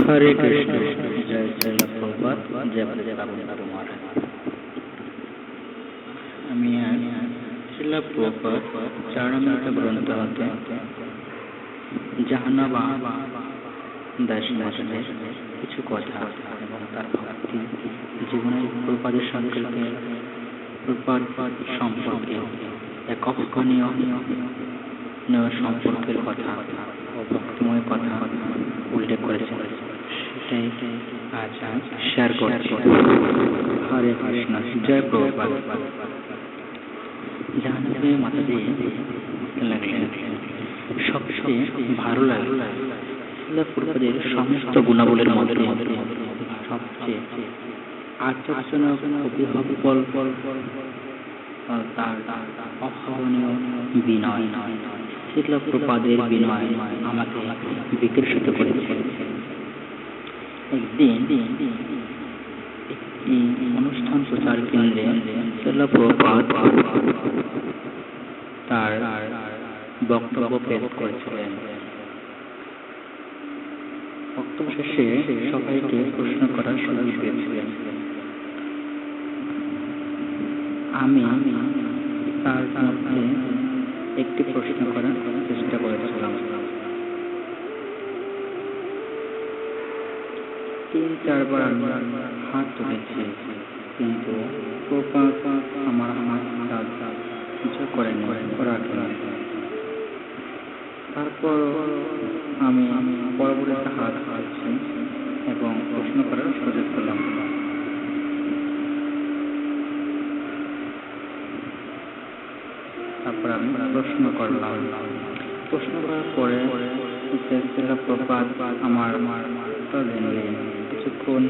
হরে কৃষ্ণ। জয় শ্রী প্রভুপাদ, জয় প্রভু মহারাজ। আমি শ্রীল প্রভুপাদ চরণামৃত গ্রন্থ হতে জাহ্নবী দাস মহাশয়ের কিছু কথা এবং তার ভক্তি জীবনের প্রভুপাদের সংকল্পে প্রভুপাদ সম্পর্কে এক অভাবনীয় সম্পর্কের কথা ও ভক্তিময় কথা উল্লেখ করেছেন। সেটাই আজ শেয়ার করছি। হরে কৃষ্ণ। জয় প্রভুপাদ। জাহ্নবী মাতাজি লাগলেন সবচেয়ে ভালো লাগলো প্রভুপাদের সমস্ত গুণাবলীর মধ্যে সবচেয়ে আশ্চর্যজনক অবিহ্বল তার অভাবনীয় বিনয়। শ্রীল প্রভুপাদের বিনয় আমাকে বিকৃষ্ট করেছে। একদিন একটি অনুষ্ঠান প্রচার কেন্দ্রে শ্রীল প্রভুপাদ তার বক্তব্য পেশ করেছিলেন। বক্তব্য শেষে সবাইকে প্রশ্ন করার সুযোগ দিয়েছিলেন। আমি তার মধ্যে একটি প্রশ্ন করার চেষ্টা করেছিলাম। 3-4 বার আমি হাত তুলেছি, কিন্তু প্রভুপাদ আমার হাত কিছু করেনি, রাখেনি। তারপর আমি পরবর্তীতে হাত তুলেছি এবং প্রশ্ন করার সুযোগ পেলাম। তারপর আমি প্রশ্ন করলাম। প্রশ্ন করার পরে প্রভুপাদ আমার কিছুক্ষণ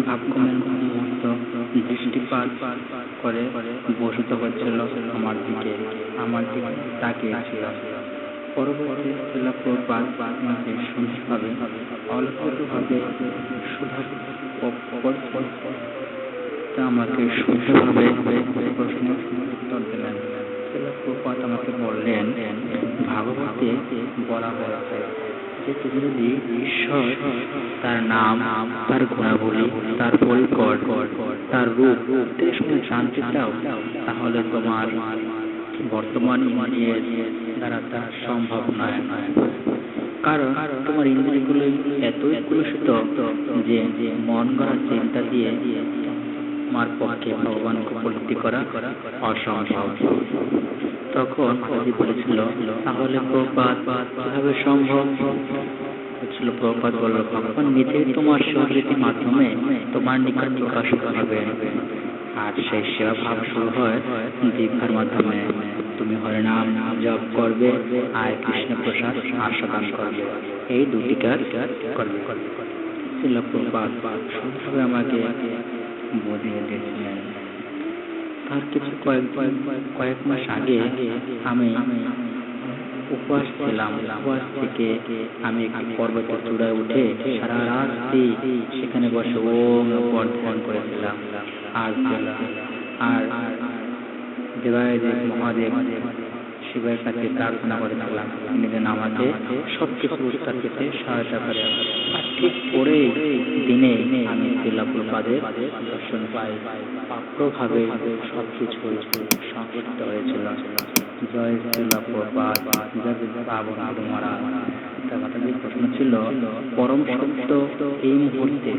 ভাবগমন মুহূর্ত দৃষ্টিপাত করে বসিত হচ্ছিল আমার দিকে তাকিয়েছিল। পরবর্তী প্রভুপাদ আমাকে সুন্দরভাবে অলৌকিকভাবে আমাকে সুন্দরভাবে প্রশ্নের উত্তর দিলেন। প্রভুপাদ আমাকে বললেন, ভাগবতে বলা হয়েছে যে তুমি যদি ঈশ্বর, তার নাম, তার গুণাবলী, তার পরিকর, তার রূপ জানতে চাও, তাহলে তোমার বর্তমান ইন্দ্রিয়ের দ্বারা তা সম্ভব নয়। কারণ তোমার ইন্দ্রিয়গুলো এতই কলুষিত যে মন গড়া চিন্তা দিয়ে তোমার পক্ষে ভগবানকে উপলব্ধি করা অসম্ভব। তখন মাতাজি বলেছিল, তাহলে প্রভুপাদ কিভাবে সম্ভব? প্রভুপাদ বলল, ভগবান নিজেই তোমার স্বরীতির মাধ্যমে তোমার নিকট প্রকাশিত হবে, আর সেই সেবা ভাব শুরু হয় দীক্ষার মাধ্যমে। তুমি হরিনাম জপ করবে আর কৃষ্ণ প্রসাদ আস্বাদন করবে, এই দুটি কাজ করবে। শ্রীল প্রভুপাদ সুন্দরভাবে আমাকে বুঝিয়ে দিয়েছিলেন। তার কিছু কয়েক মাস আগে আমি উপবাস ছিলাম। উপবাস থেকে আমি একটি পর্বতের চূড়ায় উঠে সারা রাত্রি সেখানে বসে ওম ধ্যান করেছিলাম। আর দেবাদিদেব মহাদেব শিবের কাছে প্রার্থনা করেছিলাম তিনি যেন আমাকে সবকিছু উদ্ধার পেতে সহায়তা করে। আর ঠিক পরে দিনে আমি শ্রীল প্রভুপাদের দর্শন পাই। প্রাপ্যভাবে সবকিছু সংগঠিত হয়েছিল। জয় শ্রীল প্রভুপাদ, জয় প্রভু মহারাজ। তার মাতাজির প্রশ্ন ছিল, পরম সত্য এই মুহূর্তে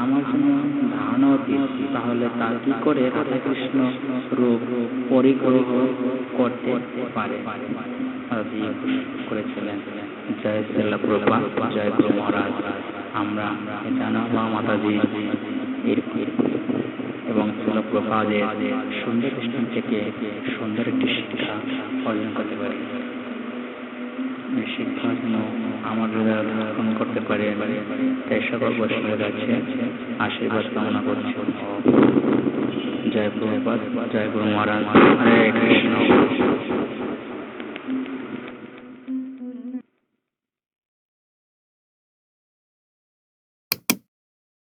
আমার জন্য ধারণা অতীত, তাহলে তা কি করে রাধাকৃষ্ণ রূপ পরিগ্রহ করতে পারে? করেছিলেন। জয় শ্রীল প্রভুপাদ, জয় প্রভু মহারাজ। আমরা জাহ্নবী মাতাজি এবং শ্রীল প্রভুপাদের সুন্দর দৃষ্টান থেকে সুন্দর একটি শিক্ষা অর্জন করতে পারি। এই শিক্ষা যেন আমাদের ধারণ করতে পারে, তাই সকল বৈষ্ণব যাচ্ছে আশীর্বাদ কামনা করছি। জয় প্রভুপাদ, জয় গুরু মহারাজ। হরে কৃষ্ণ।